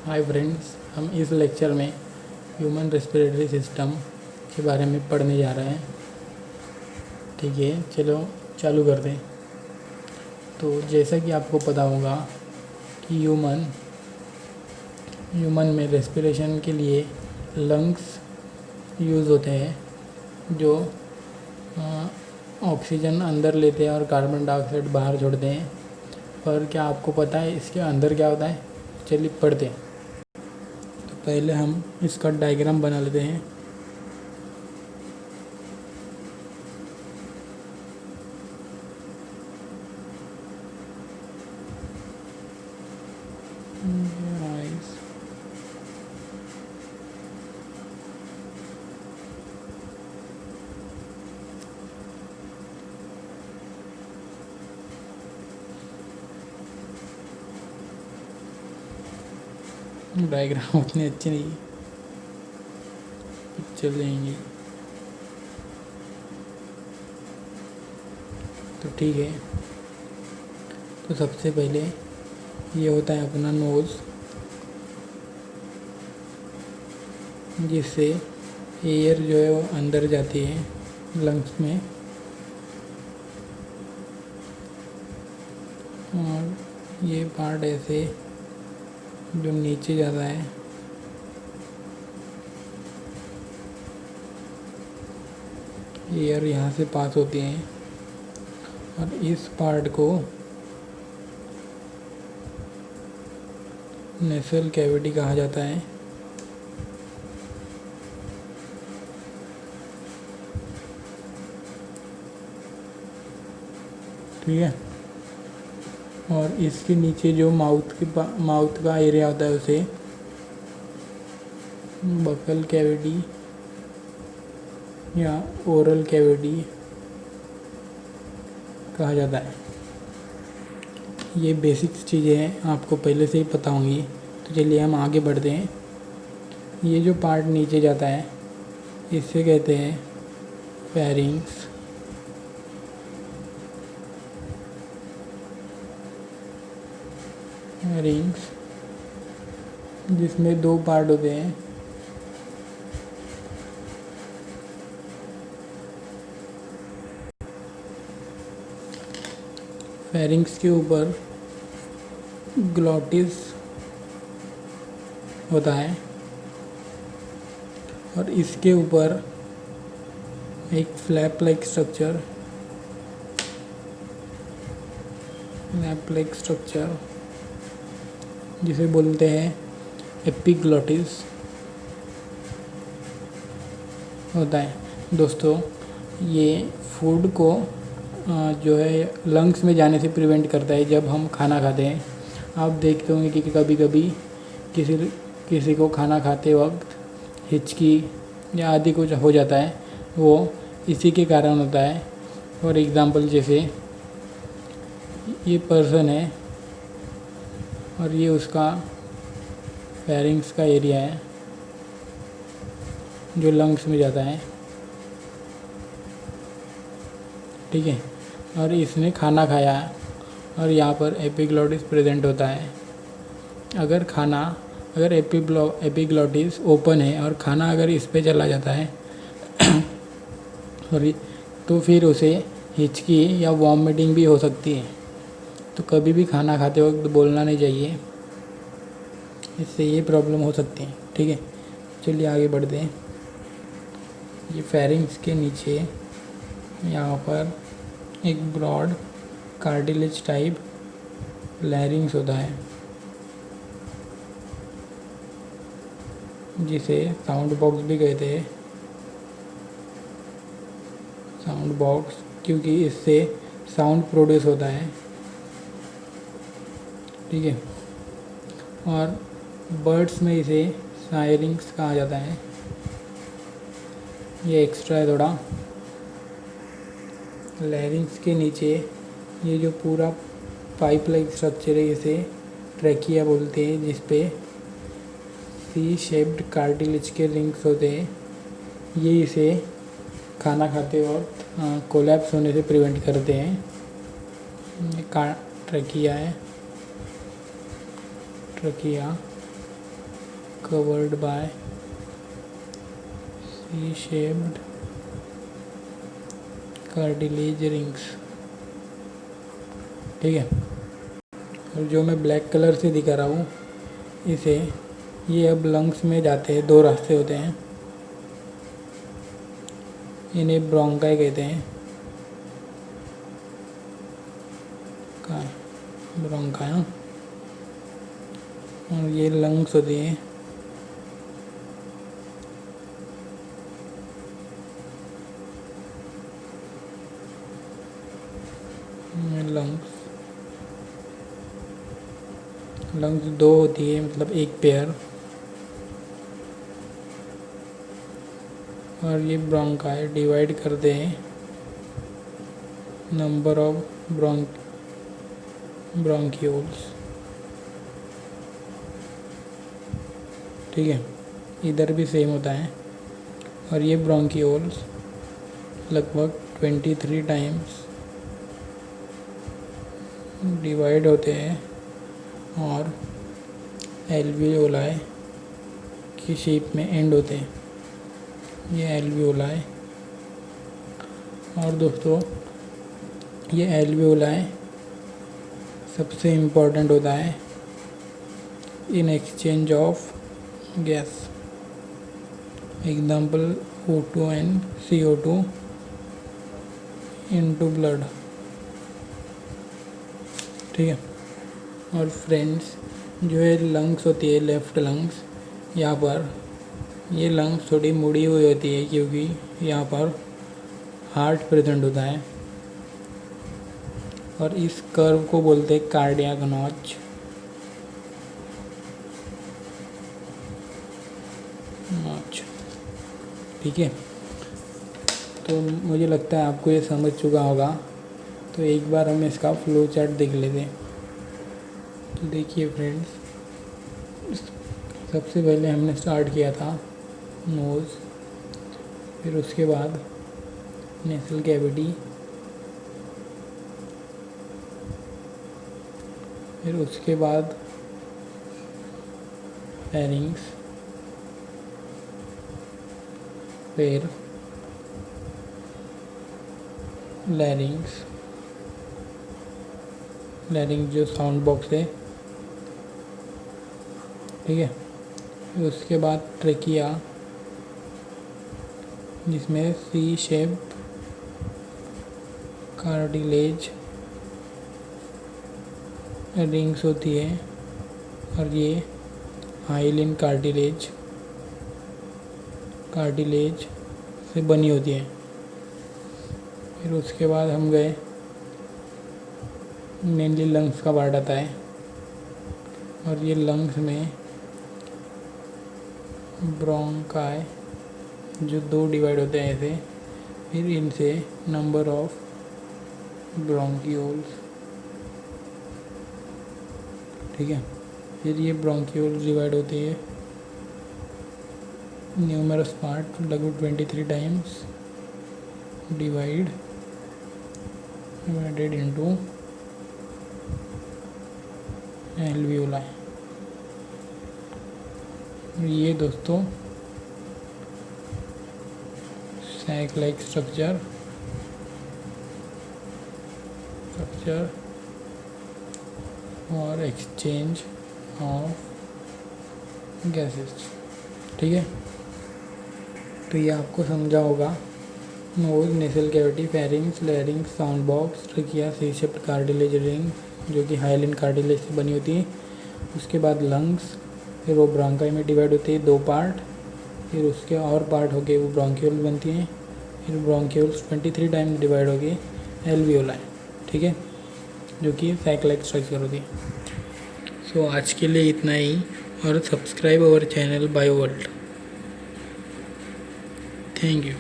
Hi friends, हम इस lecture में ह्यूमन रेस्पिरेटरी सिस्टम के बारे में पढ़ने जा रहे हैं। ठीक है, चलो चालू करते हैं। तो जैसा कि आपको पता होगा कि ह्यूमन में रेस्पिरेशन के लिए लंग्स यूज़ होते हैं, जो ऑक्सीजन अंदर लेते हैं और कार्बन डाइऑक्साइड बाहर छोड़ते हैं। पर क्या आपको पता है इसके अंदर क्या होता है? चलिए पढ़ते हैं। तो पहले हम इसका डायग्राम बना लेते हैं। डायग्राम उतने अच्छे नहीं चल जाएंगे, तो ठीक है। तो सबसे पहले ये होता है अपना नोज़, जिससे एयर जो है वो अंदर जाती है लंग्स में, और ये पार्ट ऐसे जो नीचे जाता है, एयर यहाँ से पास होती है, और इस पार्ट को नेसल कैविटी कहा जाता है। ठीक है, और इसके नीचे जो माउथ का एरिया होता है उसे बकल कैविटी या ओरल कैविटी कहा जाता है। ये बेसिक्स चीज़ें हैं, आपको पहले से ही पता होंगी। तो चलिए हम आगे बढ़ते हैं। ये जो पार्ट नीचे जाता है इसे कहते हैं फेरिंग्स। फेरिंग्स जिसमें दो पार्ट होते हैं। फेरिंग्स के ऊपर ग्लॉटिस होता है, और इसके ऊपर एक फ्लैप लाइक स्ट्रक्चर जिसे बोलते हैं एपिग्लॉटिस होता है। दोस्तों, ये फूड को जो है लंग्स में जाने से प्रिवेंट करता है जब हम खाना खाते हैं। आप देखते होंगे कि कभी कभी किसी को खाना खाते वक्त हिचकी या आदि कुछ हो जाता है, वो इसी के कारण होता है। फॉर एग्ज़ाम्पल, जैसे ये पर्सन है और ये उसका फेरिंग्स का एरिया है जो लंग्स में जाता है। ठीक है, और इसने खाना खाया और यहाँ पर एपिग्लॉटिस प्रेजेंट होता है। अगर एपिग्लॉटिस ओपन है और खाना अगर इस पे चला जाता है तो फिर उसे हिचकी या वॉमिटिंग भी हो सकती है। तो कभी भी खाना खाते वक्त बोलना नहीं चाहिए, इससे ये प्रॉब्लम हो सकती है। ठीक है, चलिए आगे बढ़ते हैं। ये फेरिंग्स के नीचे यहाँ पर एक ब्रॉड कार्टिलेज टाइप लैरिंग्स होता है, जिसे साउंड बॉक्स भी कहते हैं। साउंड बॉक्स क्योंकि इससे साउंड प्रोड्यूस होता है। ठीक है, और बर्ड्स में इसे सायरिंग्स कहा जाता है। ये एक्स्ट्रा है थोड़ा। लैरिंग्स के नीचे ये जो पूरा पाइप लाइक स्ट्रक्चर है इसे ट्रैकिया बोलते हैं, जिस पे सी शेप्ड कार्टिलेज के रिंग्स होते हैं। ये इसे खाना खाते वक्त कोलैप्स होने से प्रिवेंट करते हैं। ये ट्रैकिया है, trachea. covered by C-shaped cartilage rings। ठीक है। और जो मैं ब्लैक कलर से दिखा रहा हूँ इसे, ये अब लंग्स में जाते हैं। दो रास्ते होते हैं, इन्हें ब्रोंकाई कहते हैं। ब्रोंकाई, और ये लंग्स होती हैं। लंग्स दो होती है, मतलब एक पेयर। और ये ब्रोंकाई डिवाइड करते हैं नंबर ऑफ ब्रोंक्यूल्स। ठीक है, इधर भी सेम होता है। और ये ब्रोंक्यूल्स लगभग 23 टाइम्स डिवाइड होते हैं और एल्वियोलाई की शेप में एंड होते हैं। ये एल्वियोलाई, और दोस्तों ये एल्वियोलाई सबसे इम्पोर्टेंट होता है in exchange of gas. Example O2 and CO2 into blood. ठीक है। और फ्रेंड्स, जो है लंग्स होती है, लेफ़्ट लंग्स, यहाँ पर ये लंग्स थोड़ी मुड़ी हुई होती है क्योंकि यहाँ पर हार्ट प्रेजेंट होता है। और इस कर्व को बोलते हैं कार्डियक नॉच। ठीक है। तो मुझे लगता है आपको ये समझ चुका होगा। तो एक बार हम इसका फ्लो चार्ट देख लेते हैं। तो देखिए फ्रेंड्स, सबसे पहले हमने स्टार्ट किया था नोज़, फिर उसके बाद नेसल कैविटी, फिर उसके बाद फेरिंग्स, फिर लैरिंग्स जो साउंड बॉक्स है। ठीक है। फिर उसके बाद ट्रेकिया, जिसमें सी शेप कार्टिलेज रिंग्स होती है, और ये हाइलिन कार्टिलेज से बनी होती है। फिर उसके बाद हम गए, मेनली लंग्स का पार्ट आता है, और ये लंग्स में ब्रोंकाई जो दो डिवाइड होते हैं ऐसे, फिर इनसे नंबर ऑफ ब्रोंक्यूल्स। ठीक है। फिर ये ब्रोंक्यूल्स डिवाइड होती है न्यूमरस पार्ट, लगभग 23 टाइम्स डिवाइडेड इनटू एल्वियोलाई। ये दोस्तों सैक लाइक स्ट्रक्चर और एक्सचेंज ऑफ गैसेस। ठीक है। तो ये आपको समझा होगा। Nose, nasal cavity, pharynx, larynx, sound box, trachea, C shaped cartilage ring जो कि हाइलिन कार्टिलेज से बनी होती है। उसके बाद लंग्स, फिर वो ब्रोंकाई में डिवाइड होती है दो पार्ट, फिर उसके और पार्ट हो गए वो ब्रोंक्यूल बनती हैं, फिर ब्रोंक्यूल्स 23 टाइम डिवाइड हो गए एल्वियोलाई। ठीक है, जो कि सैक लाइक स्ट्रक्चर होती है। सो आज के लिए इतना ही, और subscribe our channel bio world. Thank you.